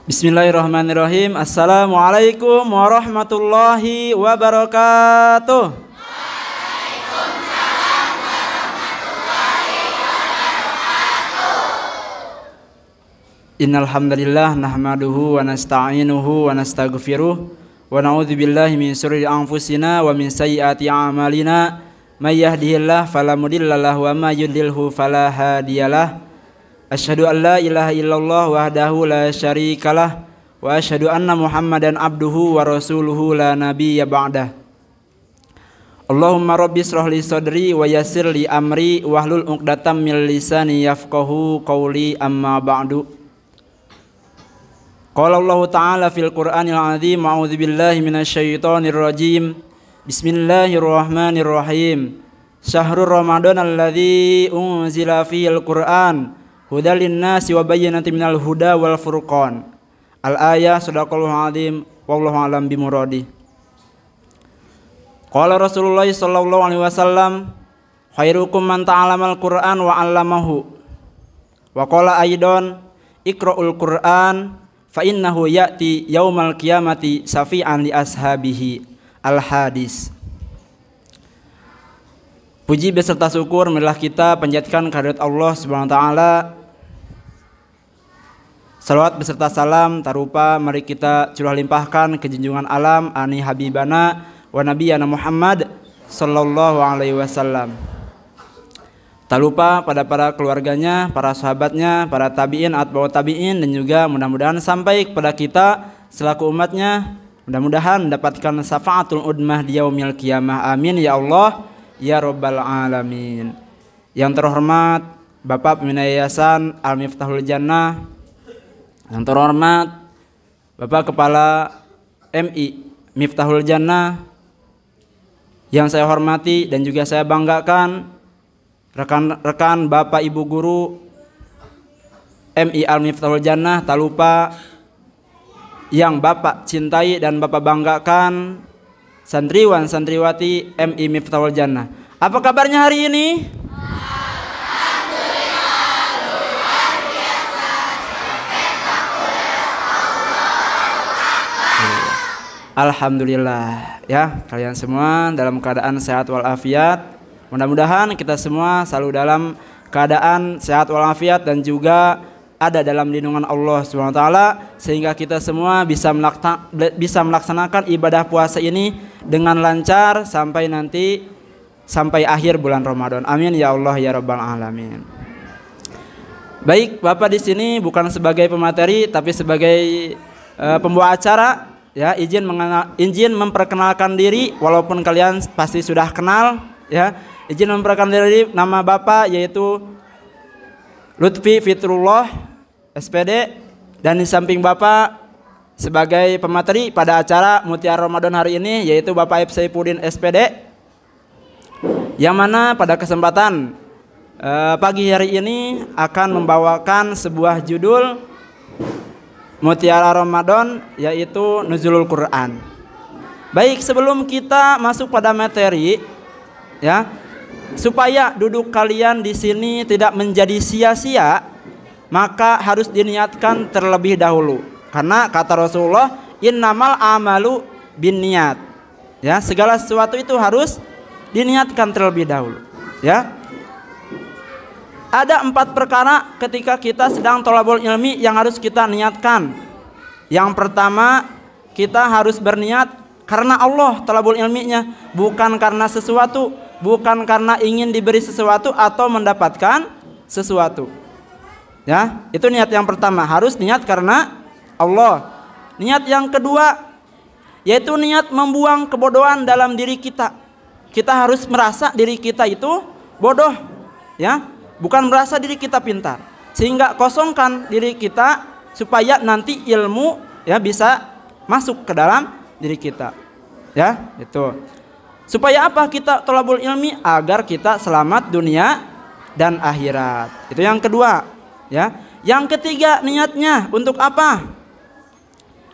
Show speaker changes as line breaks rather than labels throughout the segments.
Bismillahirrahmanirrahim. Assalamualaikum warahmatullahi wabarakatuh.
Waalaikumsalam warahmatullahi wabarakatuh.
Innal hamdalillah nahmaduhu wa nasta'inuhu wa nastaghfiruh wa na'udzu billahi min syururi anfusina wa min sayyiati a'malina. May yahdihillahu fala mudhillalah wa may yudlilhu fala hadiyalah. Asyhadu an la ilaha illallah wahdahu la syarikalah wa asyhadu anna Muhammadan abduhu wa rasuluhu la nabiyya ba'dah. Allahumma rabbi shrah li sadri wa yassir li amri wahlul 'uqdatam min lisani yafqahu qawli, amma ba'du. Qala Allah ta'ala fil Qur'anil 'azim, a'udzu billahi minasyaitonir rajim. Bismillahirrahmanirrahim. Syahrul Ramadan alladzi unzila fihil Qur'an hudal linnasi wa bayyinatin minal huda wal furqan. Al-ayah. Shadaqallahul azim. Wallahu a'lam bimuradi. Qala Rasulullah sallallahu alaihi wasallam, khairukum man ta'allamal Qur'an wa 'allamahu. Wa qala aidan, iqra'ul Qur'an fa innahu ya'ti yaumal qiyamati safi'an li ashabihi. Al-hadis. Puji beserta syukur marilah kita panjatkan kehadirat Allah Subhanahu wa taala. Salawat beserta salam tarupa mari kita curah limpahkan ke junjungan alam ani habibana wa nabiyana Muhammad sallallahu alaihi wasallam. Tak lupa pada para keluarganya, para sahabatnya, para tabi'in, atba'ut tabi'in, dan juga mudah-mudahan sampai kepada kita selaku umatnya. Mudah-mudahan mendapatkan syafaatul udmah di yaumil qiyamah. Amin ya Allah ya Rabbal Alamin. Yang terhormat Bapak Pembina Yayasan Al-Miftahul Jannah, yang terhormat Bapak Kepala MI Miftahul Jannah, yang saya hormati dan juga saya banggakan rekan-rekan Bapak Ibu Guru MI Al-Miftahul Jannah, tak lupa yang Bapak cintai dan Bapak banggakan santriwan santriwati MI Miftahul Jannah. Apa kabarnya hari ini?
Alhamdulillah, luar biasa, spektakuler, Allahu Akbar.
Alhamdulillah ya, kalian semua dalam keadaan sehat walafiat. Mudah-mudahan kita semua selalu dalam keadaan sehat walafiat dan juga ada dalam lindungan Allah Subhanahu wa taala, sehingga kita semua bisa melaksanakan ibadah puasa ini dengan lancar sampai akhir bulan Ramadan. Amin ya Allah ya Rabbal Alamin. Baik, Bapak di sini bukan sebagai pemateri tapi sebagai pembawa acara ya. Izin memperkenalkan diri, walaupun kalian pasti sudah kenal ya. Izin memperkenalkan diri, nama Bapak yaitu Lutfi Fitrullah SPD, dan di samping Bapak sebagai pemateri pada acara Mutiara Ramadan hari ini yaitu Bapak F. Saifuddin SPD, yang mana pada kesempatan pagi hari ini akan membawakan sebuah judul Mutiara Ramadan yaitu Nuzulul Quran. Baik, sebelum kita masuk pada materi ya, supaya duduk kalian di sini tidak menjadi sia-sia, maka harus diniatkan terlebih dahulu. Karena kata Rasulullah, innamal amalu binniyat. Ya, segala sesuatu itu harus diniatkan terlebih dahulu. Ya. Ada 4 perkara ketika kita sedang thalabul ilmi yang harus kita niatkan. Yang pertama, kita harus berniat karena Allah thalabul ilminya, bukan karena sesuatu, bukan karena ingin diberi sesuatu atau mendapatkan sesuatu. Ya, itu niat yang pertama, harus niat karena Allah. Niat yang kedua yaitu niat membuang kebodohan dalam diri kita. Kita harus merasa diri kita itu bodoh, ya, bukan merasa diri kita pintar. Sehingga kosongkan diri kita supaya nanti ilmu ya bisa masuk ke dalam diri kita. Ya, itu. Supaya apa kita thalabul ilmi? Agar kita selamat dunia dan akhirat. Itu yang kedua, ya. Yang ketiga, niatnya untuk apa?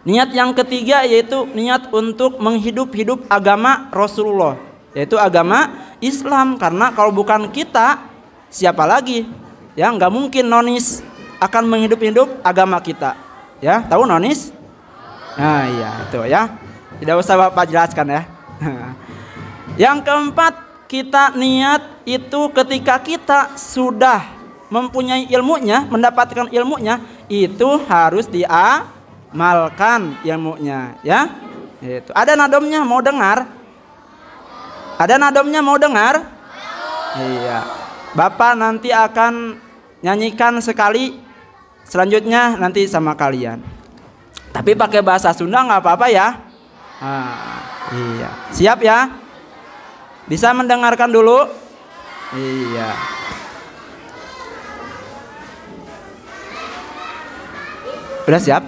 Niat yang ketiga yaitu niat untuk menghidup agama Rasulullah, yaitu agama Islam. Karena kalau bukan kita, siapa lagi? Ya, nggak mungkin nonis akan menghidup agama kita. Ya, tahu nonis? Nah, iya itu ya. Tidak usah Bapak jelaskan ya. Yang keempat, kita niat itu ketika kita sudah mempunyai ilmunya, mendapatkan ilmunya, itu harus diamalkan ilmunya ya. Itu. Ada nadomnya mau dengar? Ada nadomnya mau dengar? Iya. Bapak nanti akan nyanyikan sekali, selanjutnya nanti sama kalian. Tapi pakai bahasa Sunda nggak apa-apa ya. Iya. Siap ya? Bisa mendengarkan dulu? Iya. Udah siap?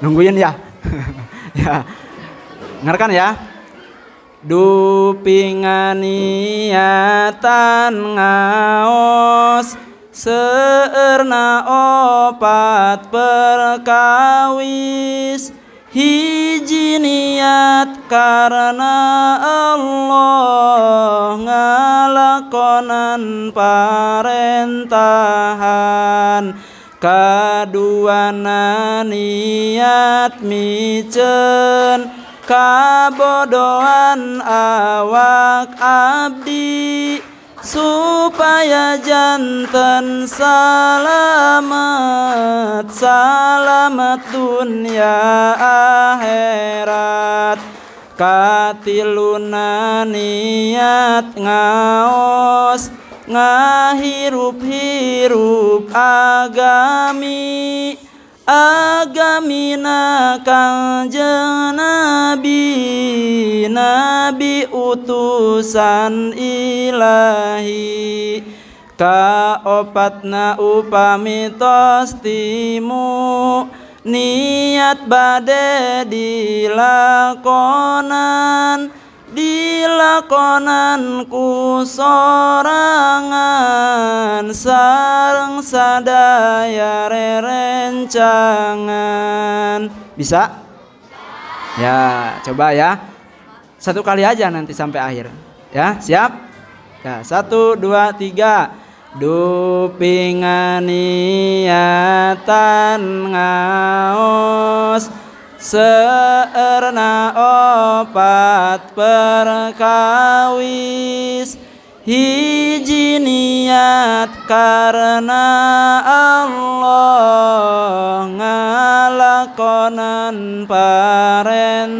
Nungguin ya. Ya. Dengarkan ya. Dupinganiatan ngaos seerna opat perkawis hiji niat karena Allah ngalakonan parentahan kaduana niat micen kabodohan awak abdi supaya janten selamat dunia akhirat katiluna niat ngaos ngahirup-hirup agami agamina kanjeng nabi utusan ilahi kaopatna upami tos timu niat bade dilakonan ku sorangan sareng sadaya rerencangan. Bisa? Ya, coba ya. Satu kali aja nanti sampai akhir. Ya, siap? Ya, 1, 2, 3. Dupinganiatan ngaos seerna opat perkawis hiji niat karena Allah ngalakonan parentahan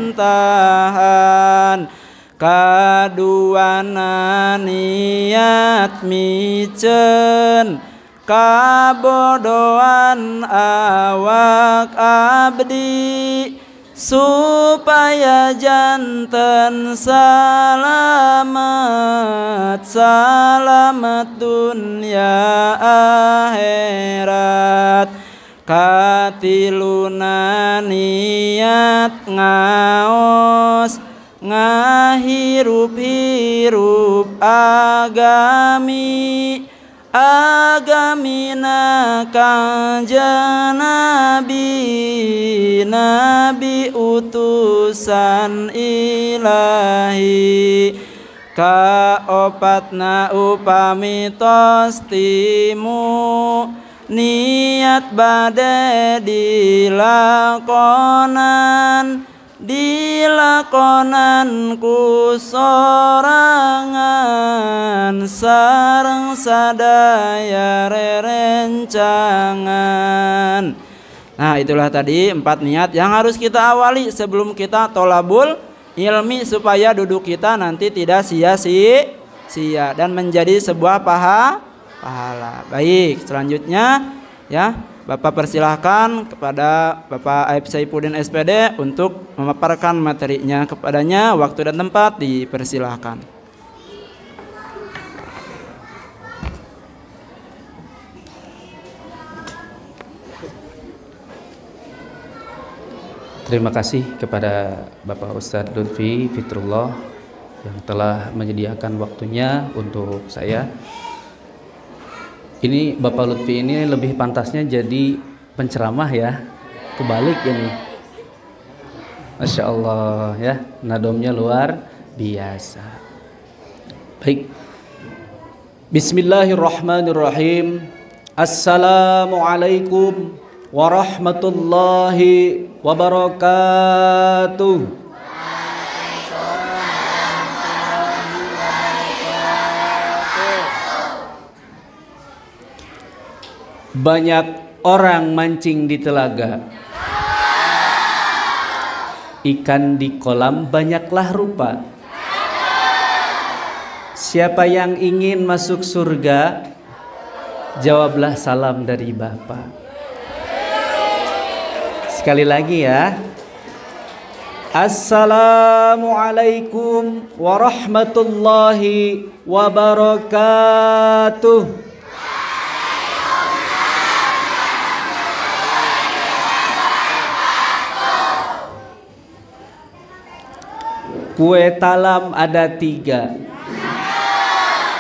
kaduana niat micen kabodohan awak abdi supaya janten selamat dunia akhirat katiluna niat ngaos ngahirup-hirup agami agamina kanjeng nabi utusan ilahi kaopatna upami tos timu niat bade dilakonan ku sorangan sareng sadaya rerencangan. Nah, itulah tadi 4 niat yang harus kita awali sebelum kita tolabul ilmi supaya duduk kita nanti tidak sia-sia dan menjadi sebuah pahala. Baik, selanjutnya ya Bapak persilahkan kepada Bapak Aib Saifuddin SPD untuk memaparkan materinya kepadanya. Waktu dan tempat dipersilahkan.
Terima kasih kepada Bapak Ustadz Lutfi Fitrullah yang telah menyediakan waktunya untuk saya. Ini Bapak Lutfi ini lebih pantasnya jadi penceramah ya, kebalik ini. Masya Allah ya, nadomnya luar biasa. Baik, Bismillahirrahmanirrahim. Assalamualaikum warahmatullahi wabarakatuh. Banyak orang mancing di telaga, ikan di kolam banyaklah rupa. Siapa yang ingin masuk surga, jawablah salam dari Bapa. Sekali lagi ya. Assalamualaikum warahmatullahi wabarakatuh. Kue talam ada 3.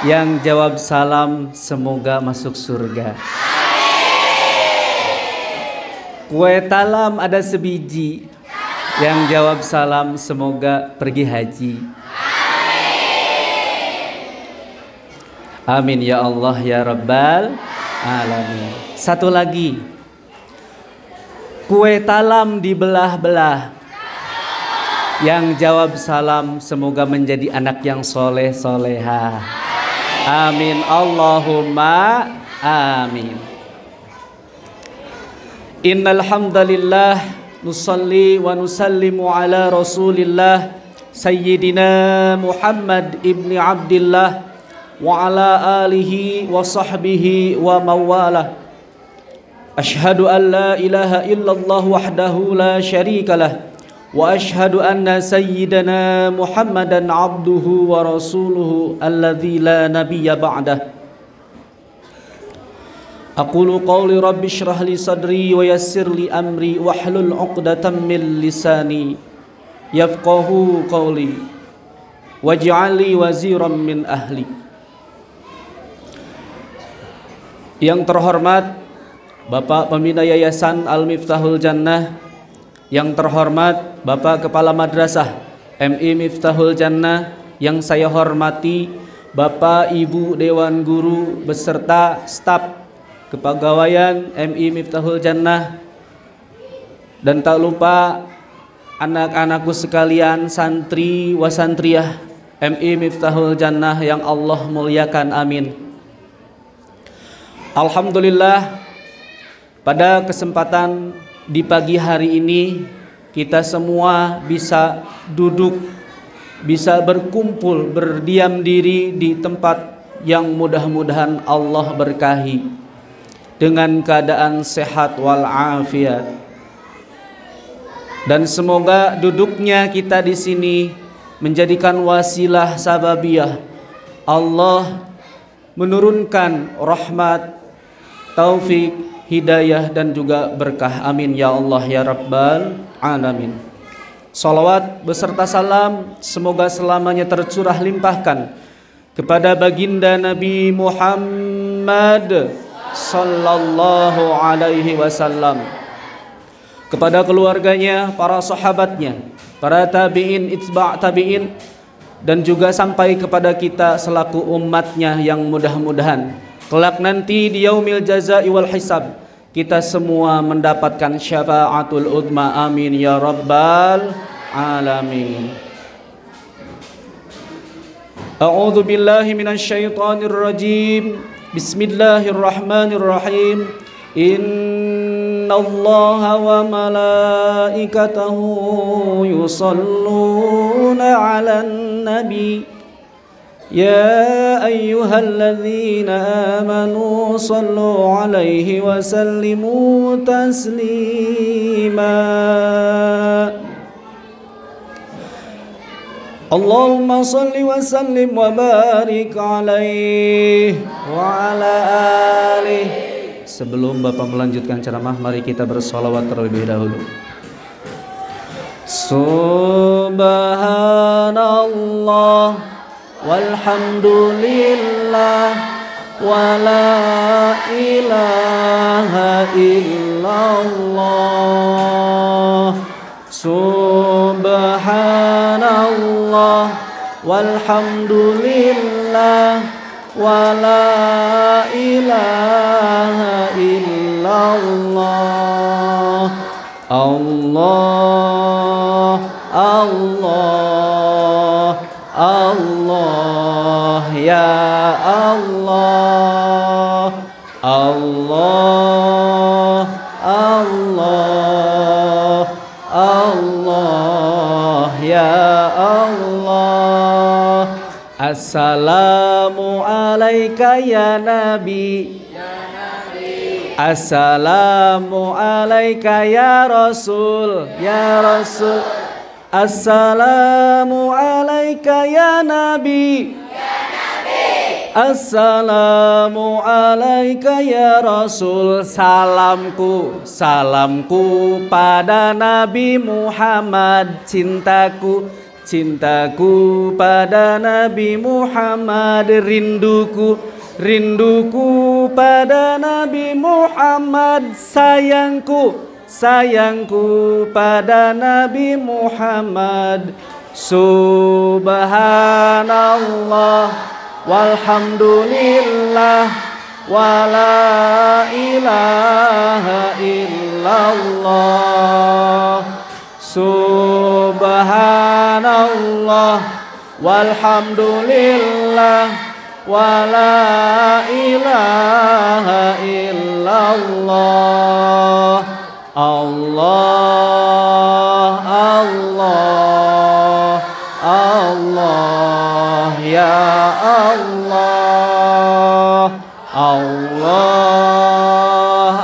Yang jawab salam semoga masuk surga. Kue talam ada sebiji. Yang jawab salam semoga pergi haji. Amin ya Allah ya Rabbal Alamin. Satu lagi. Kue talam dibelah-belah. Yang jawab salam semoga menjadi anak yang soleh soleha. Amin Allahumma amin. Innal hamdalillah nusalli wa nusallimu ala Rasulillah Sayyidina Muhammad ibni Abdillah wa ala alihi wa sahbihi wa mawalah. Ashhadu an la ilaha illallah wahdahu la syarikalah wa ashhadu anna sayyidana Muhammadan abduhu wa rasuluhu alladzi la nabiyya ba'dah. Aqulu qawli rabbi shrah li sadri wa yassir li amri wahlul 'uqdatam min lisani yafqahu qawli waj'al li waziran min ahli. Yang terhormat Bapak Pembina Yayasan Al-Miftahul Jannah, yang terhormat Bapak Kepala Madrasah MI Miftahul Jannah, yang saya hormati Bapak Ibu Dewan Guru beserta staf kepegawaian MI Miftahul Jannah, dan tak lupa anak-anakku sekalian, santri wa santriyah MI Miftahul Jannah yang Allah muliakan, amin. Alhamdulillah, pada kesempatan di pagi hari ini kita semua bisa duduk, bisa berkumpul, berdiam diri di tempat yang mudah-mudahan Allah berkahi dengan keadaan sehat walafiat. Dan semoga duduknya kita di sini menjadikan wasilah sababiyah Allah menurunkan rahmat, taufik, hidayah dan juga berkah, amin ya Allah ya Rabbal Alamin. Salawat beserta salam semoga selamanya tercurah limpahkan kepada baginda Nabi Muhammad sallallahu alaihi wasallam, kepada keluarganya, para sahabatnya, para tabi'in, itba' tabi'in, dan juga sampai kepada kita selaku umatnya yang mudah-mudahan kelak nanti di yaumil jazai wal hisab kita semua mendapatkan syafaatul udma, amin ya Rabbal Alamin. A'udzu billahi minasyaitonir rajim. Bismillahirrahmanirrahim. Innallaha wa malaikatahu yusalluna 'alan nabi. Ya ayyuhalladzina amanu sallu 'alaihi wa sallimu taslima. Allahumma salli wa sallim wa barik alaihi wa ala alihi. Sebelum Bapak melanjutkan ceramah, mari kita bersolawat terlebih dahulu. Subhanallah walhamdulillah wa la ilaha illallah. Subhanallah walhamdulillah wa la ilaha illallah. illallah. Allah, Allah, Allah, ya Allah, Allah, Allah, Allah, ya Allah. Assalamu alaika ya Nabi, assalamu alaika ya Rasul, ya Rasul. Assalamu alaika ya Nabi, assalamu alaika ya Rasul. Salamku, salamku pada Nabi Muhammad. Cintaku, cintaku pada Nabi Muhammad. Rinduku, rinduku pada Nabi Muhammad. Sayangku, sayangku pada Nabi Muhammad. Subhanallah walhamdulillah wala ilaha illallah. Subhanallah walhamdulillah wala ilaha illallah. Allah, Allah, Allah, ya Allah, Allah,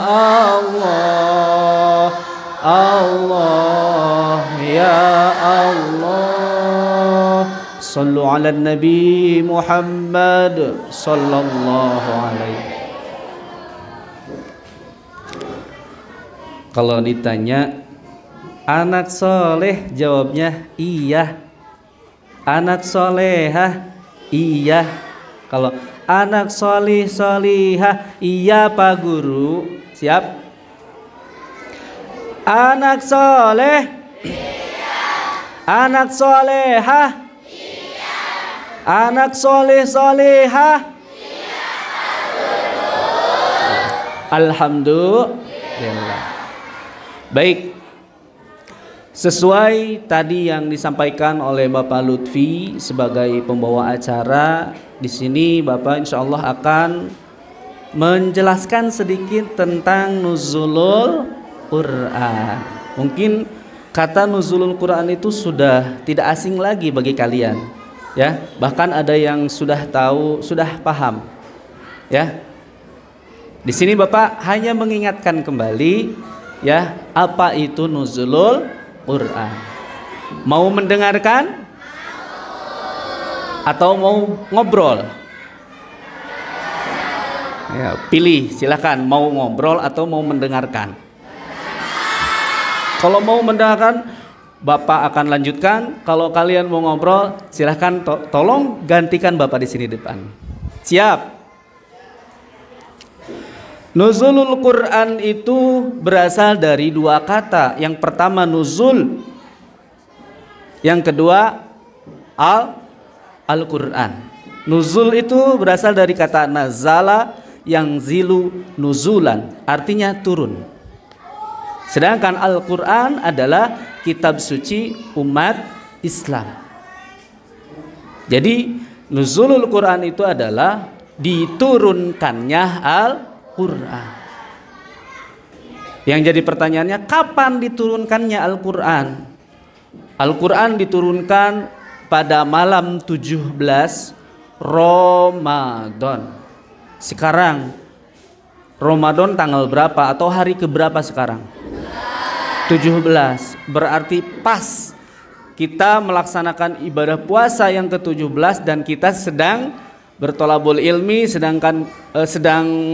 Allah, Allah, ya Allah. Sallu ala Nabi Muhammad sallallahu alaihi. Kalau ditanya anak soleh, jawabnya iya. Anak solehah, iya. Kalau anak solih solihah, iya Pak Guru. Siap? Anak soleh, iya. Anak solehah, iya. Anak solih solihah, iya Pak Guru. Alhamdulillah. Baik, sesuai tadi yang disampaikan oleh Bapak Lutfi sebagai pembawa acara, di sini Bapak insya Allah akan menjelaskan sedikit tentang nuzulul Quran. Mungkin kata nuzulul Quran itu sudah tidak asing lagi bagi kalian, ya. Bahkan ada yang sudah tahu, sudah paham, ya. Di sini Bapak hanya mengingatkan kembali, ya, apa itu nuzulul Quran. Mau mendengarkan atau mau ngobrol? Ya, pilih, silakan mau ngobrol atau mau mendengarkan. Kalau mau mendengarkan, Bapak akan lanjutkan. Kalau kalian mau ngobrol, silakan tolong gantikan Bapak di sini depan. Siap? Nuzulul Quran itu berasal dari dua kata. Yang pertama nuzul, yang kedua Al-Quran. Nuzul itu berasal dari kata nazala, yang zilu nuzulan, artinya turun. Sedangkan Al-Quran adalah kitab suci umat Islam. Jadi nuzulul Quran itu adalah diturunkannya Al-Quran. Yang jadi pertanyaannya, kapan diturunkannya Al-Quran? Al-Quran diturunkan pada malam 17 Ramadan. Sekarang Ramadan tanggal berapa atau hari keberapa sekarang? 17. Berarti pas kita melaksanakan ibadah puasa yang ke-17 dan kita sedang bertolabul ilmi, sedang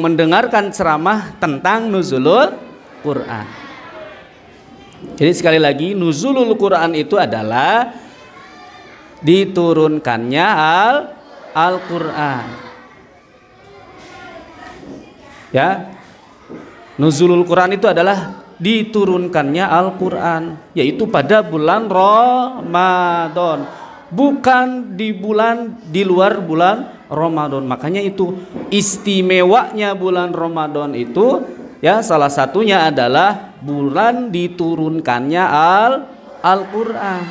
mendengarkan ceramah tentang nuzulul Quran. Jadi sekali lagi, nuzulul Quran itu adalah diturunkannya Al-Quran. Ya, nuzulul Quran itu adalah diturunkannya Al-Quran, yaitu pada bulan Ramadan, bukan di luar bulan Ramadan. Makanya itu istimewanya bulan Ramadan itu Ya, salah satunya adalah bulan diturunkannya Al-Qur'an.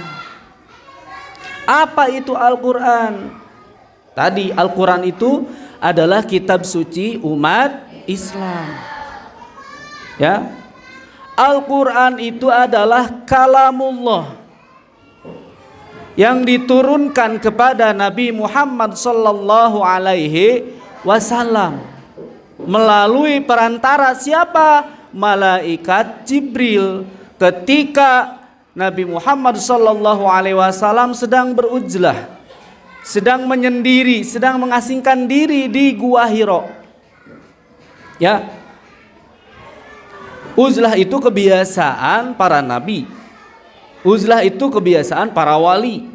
Apa itu Al-Qur'an? Tadi Al-Qur'an itu adalah kitab suci umat Islam. Ya. Al-Qur'an itu adalah kalamullah yang diturunkan kepada Nabi Muhammad sallallahu alaihi wasallam melalui perantara siapa? Malaikat Jibril. Ketika Nabi Muhammad sallallahu alaihi wasallam sedang berujlah, sedang menyendiri, sedang mengasingkan diri di Gua Hira. Ya. Uzlah itu kebiasaan para nabi. Uzlah itu kebiasaan para wali.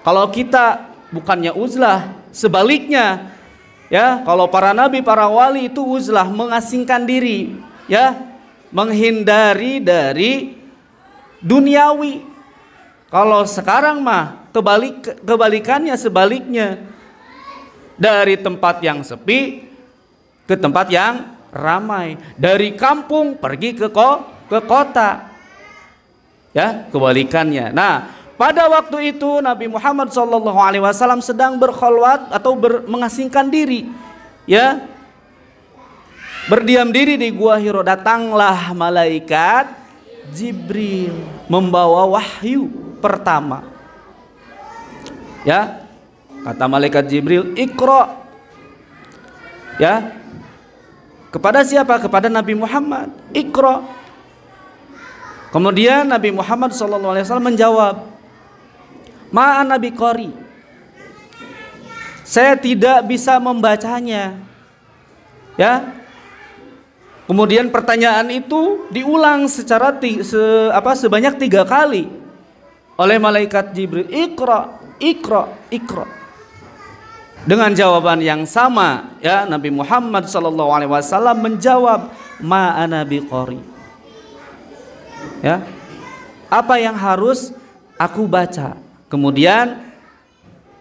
Kalau kita bukannya uzlah, sebaliknya. Ya, kalau para nabi, para wali itu uzlah, mengasingkan diri, ya, menghindari dari duniawi. Kalau sekarang mah kebalikannya, sebaliknya. Dari tempat yang sepi ke tempat yang ramai, dari kampung pergi ke kota. Ya, kebalikannya. Nah, pada waktu itu Nabi Muhammad SAW sedang berkholwat atau mengasingkan diri, ya, berdiam diri di Gua Hira. Datanglah malaikat Jibril membawa wahyu pertama. Ya, kata malaikat Jibril, Iqra. Ya, kepada siapa? Kepada Nabi Muhammad. Iqra. Kemudian Nabi Muhammad SAW menjawab, Ma'an Nabi Qari. Saya tidak bisa membacanya. Ya. Kemudian pertanyaan itu diulang sebanyak 3 kali oleh malaikat Jibril. Iqra, Iqra, Iqra. Dengan jawaban yang sama, ya, Nabi Muhammad SAW menjawab, Ma'ana biqari. Ya, apa yang harus aku baca? Kemudian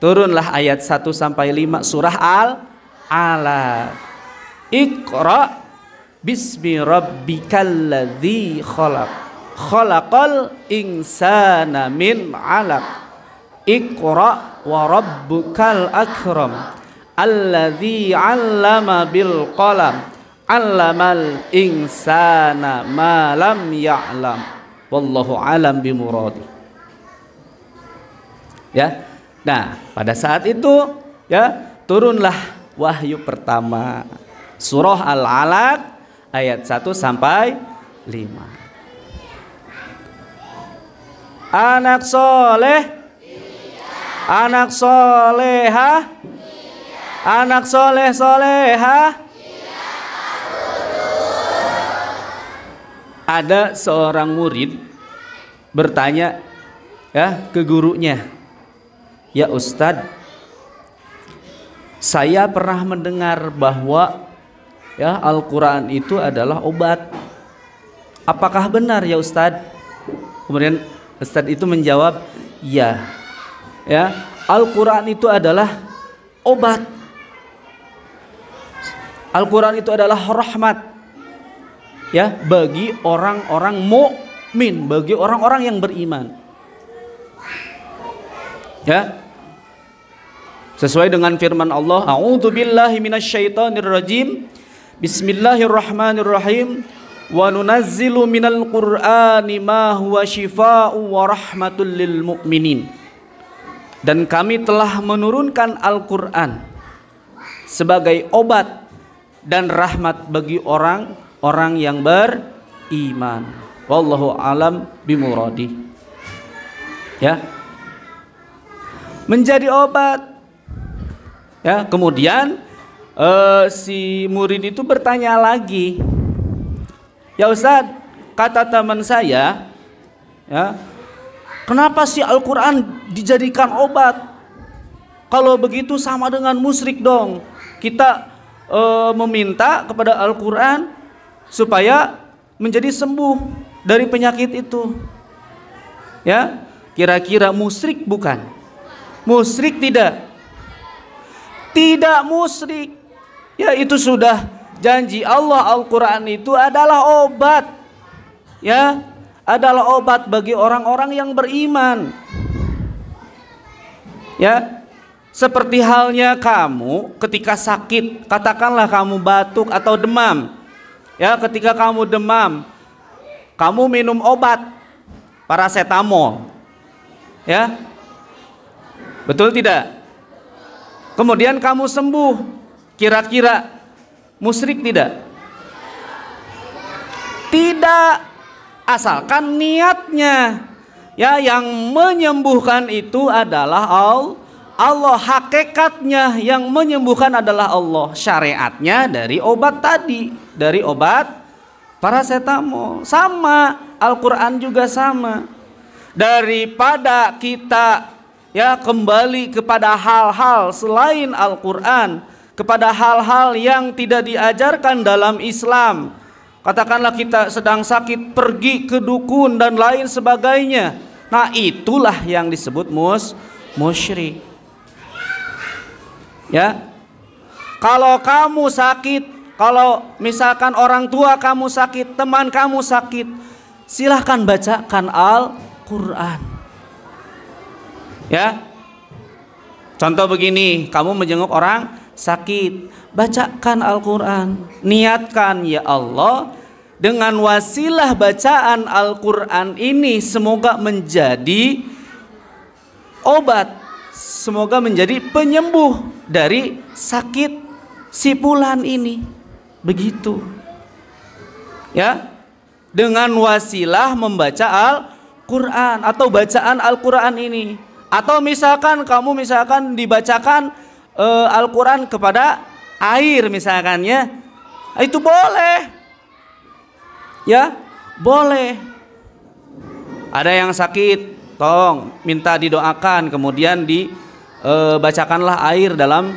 turunlah ayat 1-5 surah Al-Alaq. Iqra bismi rabbikal ladzi khalaq. Khalaqal insana min 'alaq. Iqra wa rabbukal akram alladzi 'allama bil qalam 'allamal insana ma lam ya'lam wallahu alam bimuradi. Ya. Nah, pada saat itu, ya, turunlah wahyu pertama, surah Al-Alaq ayat 1-5. Anak soleh, anak solehah, anak soleh solehah. Ada seorang murid bertanya, ya, ke gurunya, ya Ustadz, saya pernah mendengar bahwa, ya, Al-Quran itu adalah obat. Apakah benar ya Ustadz? Kemudian Ustadz itu menjawab, ya. Ya, Al-Quran itu adalah obat. Al-Quran itu adalah rahmat, ya, bagi orang-orang mukmin, bagi orang-orang yang beriman. Ya, sesuai dengan firman Allah, A'udzubillahi minasyaitonirrajim. Bismillahirrahmanirrahim. Wa nunazzilu minal Qur'ani ma huwa syifaa'u wa rahmatul lil mu'minin. Dan kami telah menurunkan Al-Quran sebagai obat dan rahmat bagi orang-orang yang beriman. Wallahu alam bimuradi. Ya, menjadi obat. Ya, kemudian si murid itu bertanya lagi, ya Ustadz, kata teman saya, ya, kenapa sih Al-Quran dijadikan obat? Kalau begitu sama dengan musyrik dong. Kita meminta kepada Al-Quran supaya menjadi sembuh dari penyakit itu. Ya, kira-kira musyrik bukan? Musyrik tidak? Tidak musyrik. Ya, itu sudah janji Allah, Al-Quran itu adalah obat, ya, adalah obat bagi orang-orang yang beriman. Ya, seperti halnya kamu ketika sakit, katakanlah kamu batuk atau demam. Ya, ketika kamu demam, kamu minum obat paracetamol. Ya. Betul tidak? Kemudian kamu sembuh. Kira-kira musyrik tidak? Tidak, asalkan niatnya. Ya, yang menyembuhkan itu adalah Allah. Hakikatnya yang menyembuhkan adalah Allah. Syariatnya dari obat tadi, dari obat paracetamol. Sama, Al-Quran juga sama. Daripada kita ya kembali kepada hal-hal selain Al-Quran, kepada hal-hal yang tidak diajarkan dalam Islam. Katakanlah kita sedang sakit, pergi ke dukun dan lain sebagainya. Nah, itulah yang disebut musyrik. Ya, kalau kamu sakit, kalau misalkan orang tua kamu sakit, teman kamu sakit, silahkan bacakan Al-Quran. Ya, contoh begini, kamu menjenguk orang sakit, bacakan Al-Quran, niatkan, ya Allah, dengan wasilah bacaan Al-Quran ini semoga menjadi obat, semoga menjadi penyembuh dari sakit si fulan ini. Begitu. Ya, dengan wasilah membaca Al-Quran atau bacaan Al-Quran ini. Atau misalkan kamu dibacakan Al-Quran kepada air misalkan, ya, itu boleh. Ya, boleh. Ada yang sakit, tolong minta didoakan, kemudian dibacakanlah air dalam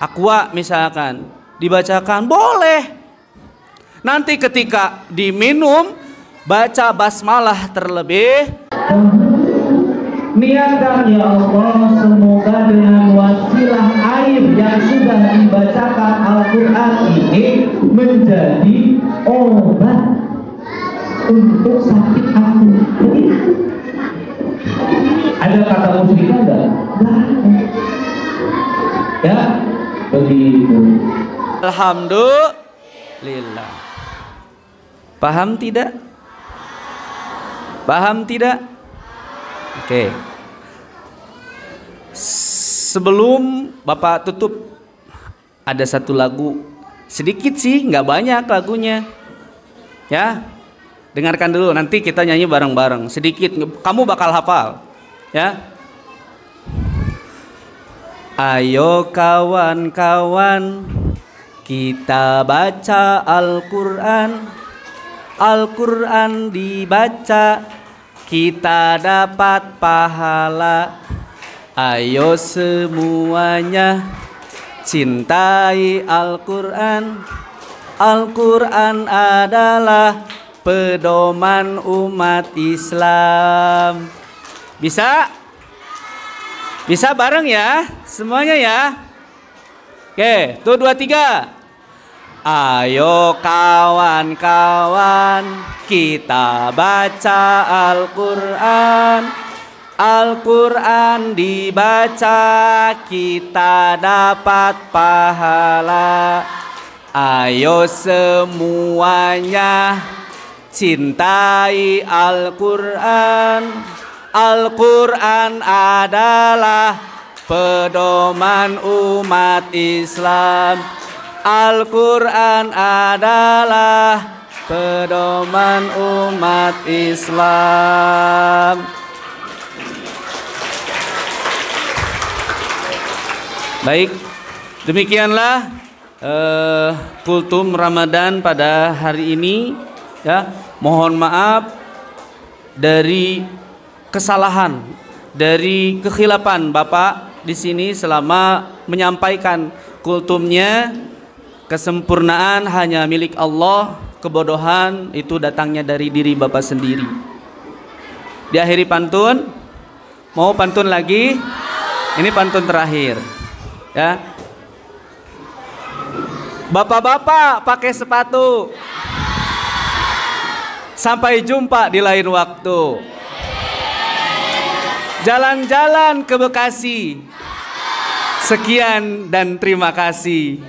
aqua misalkan, dibacakan, boleh. Nanti ketika diminum, baca basmalah terlebih.
Niatkan, ya Allah, semoga dengan wasilah air yang sudah dibacakan Al-Quran ini menjadi obat untuk sakit aku. Ada kata musyrik enggak? Ya, begitu.
Alhamdulillah. Paham tidak? Paham tidak? Oke. Sebelum Bapak tutup, ada satu lagu, sedikit sih, nggak banyak lagunya. Ya, dengarkan dulu, nanti kita nyanyi bareng-bareng. Sedikit, kamu bakal hafal. Ya. Ayo kawan-kawan, kita baca Al-Quran. Al-Quran dibaca, kita dapat pahala. Ayo semuanya cintai Al-Quran. Al-Quran adalah pedoman umat Islam. Bisa? Bisa bareng ya? Semuanya ya? Oke, tuh 2, 3. Ayo kawan-kawan, kita baca Al-Quran. Al-Quran dibaca, kita dapat pahala. Ayo semuanya cintai Al-Quran. Al-Quran adalah pedoman umat Islam. Al-Quran adalah pedoman umat Islam. Baik, demikianlah kultum Ramadan pada hari ini. Ya, mohon maaf dari kesalahan, dari kekhilafan Bapak di sini selama menyampaikan kultumnya. Kesempurnaan hanya milik Allah, kebodohan itu datangnya dari diri Bapak sendiri. Diakhiri pantun, mau pantun lagi? Ini pantun terakhir. Ya. Bapak-bapak pakai sepatu. Sampai jumpa di lain waktu. Jalan-jalan ke Bekasi. Sekian dan terima kasih.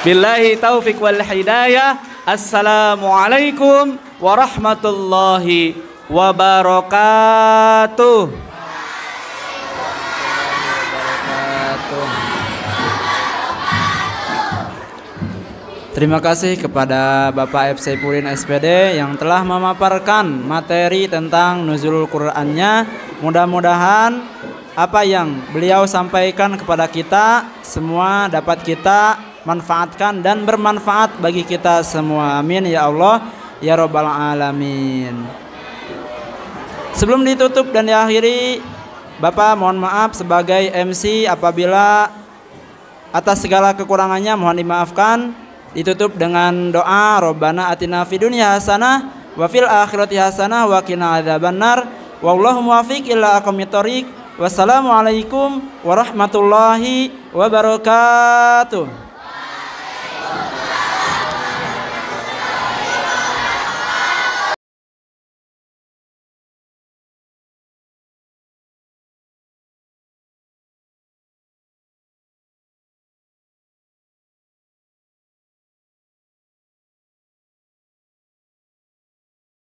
Billahi taufiq wal hidayah. Assalamualaikum warahmatullahi wabarakatuh.
Terima kasih kepada Bapak F. Saifuddin SPD yang telah memaparkan materi tentang nuzulul Qur'annya. Mudah-mudahan apa yang beliau sampaikan kepada kita semua dapat kita manfaatkan dan bermanfaat bagi kita semua. Amin ya Allah ya Rabbal Alamin. Sebelum ditutup dan diakhiri, Bapak mohon maaf sebagai MC apabila atas segala kekurangannya mohon dimaafkan. Ditutup dengan doa Rabbana atina fid dunya hasanah wa fil akhirati hasanah wa qina adzabannar. Wallahu muwaffiq ila aqwamit thoriq. Wassalamualaikum warahmatullahi wabarakatuh.